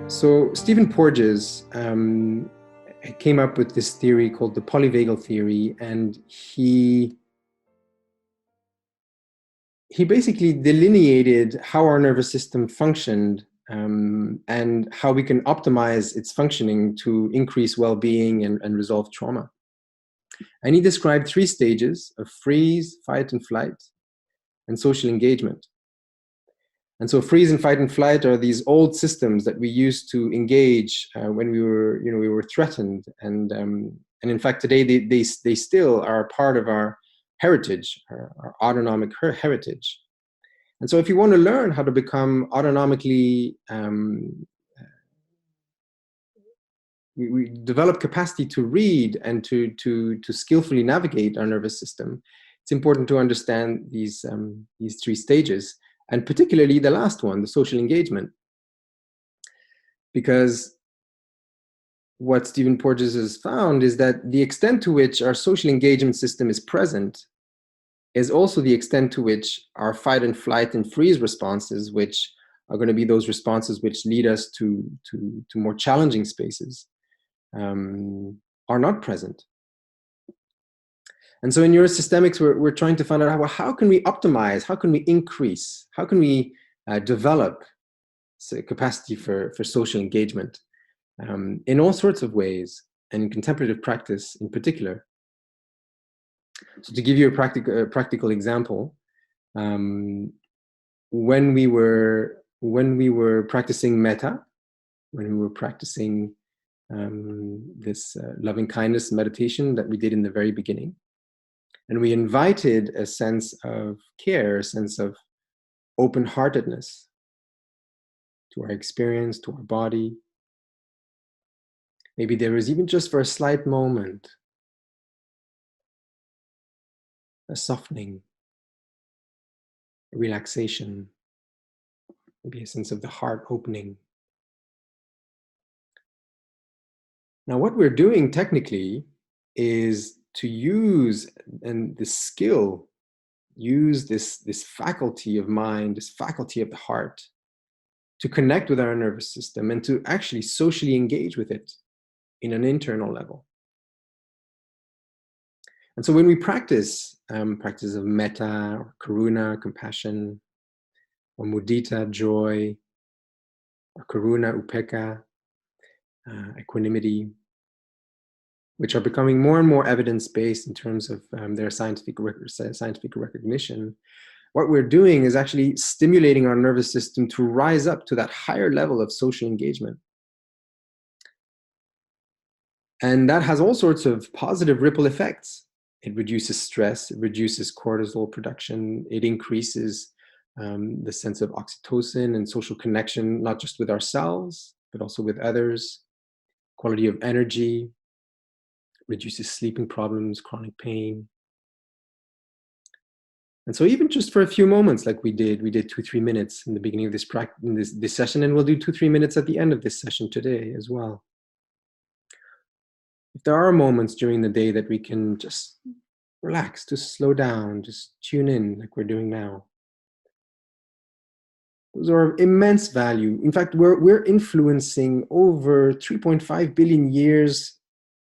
So Stephen Porges came up with this theory called the polyvagal theory, and he basically delineated how our nervous system functioned and how we can optimize its functioning to increase well-being and resolve trauma. And he described 3 stages of freeze, fight and flight, and social engagement. And so freeze and fight and flight are these old systems that we used to engage when we were threatened. And in fact, today they still are a part of our heritage, our autonomic heritage. And so if you want to learn how to become autonomically, we develop capacity to read and to skillfully navigate our nervous system, it's important to understand these 3 stages. And particularly the last one, the social engagement. Because what Stephen Porges has found is that the extent to which our social engagement system is present is also the extent to which our fight and flight and freeze responses, which are going to be those responses which lead us to more challenging spaces, are not present. And so in NeuroSystemics, we're trying to find out how can we optimize, how can we increase, how can we develop capacity for social engagement in all sorts of ways, and in contemplative practice in particular. So to give you a practical example, when we were practicing Metta, when we were practicing this loving kindness meditation that we did in the very beginning, and we invited a sense of care, a sense of open-heartedness to our experience, to our body. Maybe there was even just for a slight moment, a softening, a relaxation, maybe a sense of the heart opening. Now, what we're doing technically is to use this faculty of mind, this faculty of the heart, to connect with our nervous system and to actually socially engage with it in an internal level. And so when we practice practice of metta, or karuna, compassion, or mudita, joy, or karuna, upekkha, equanimity, which are becoming more and more evidence-based in terms of their scientific recognition, what we're doing is actually stimulating our nervous system to rise up to that higher level of social engagement. And that has all sorts of positive ripple effects. It reduces stress, it reduces cortisol production, it increases the sense of oxytocin and social connection, not just with ourselves, but also with others, quality of energy, reduces sleeping problems, chronic pain. And so even just for a few moments, like we did 2-3 minutes in the beginning of this session, and we'll do 2-3 minutes at the end of this session today as well. If there are moments during the day that we can just relax, just slow down, just tune in like we're doing now, those are of immense value. In fact, we're influencing over 3.5 billion years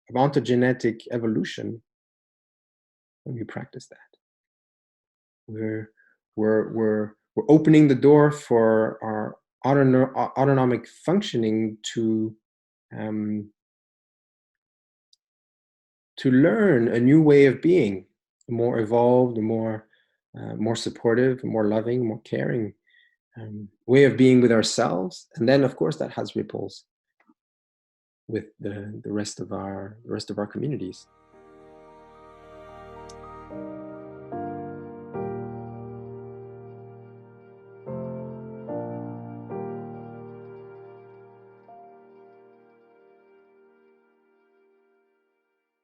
of ontogenetic evolution when we practice that. We're opening the door for our autonomic functioning to learn a new way of being, a more evolved, a more supportive, a more loving, more caring way of being with ourselves. And then, of course, that has ripples with the rest of our communities.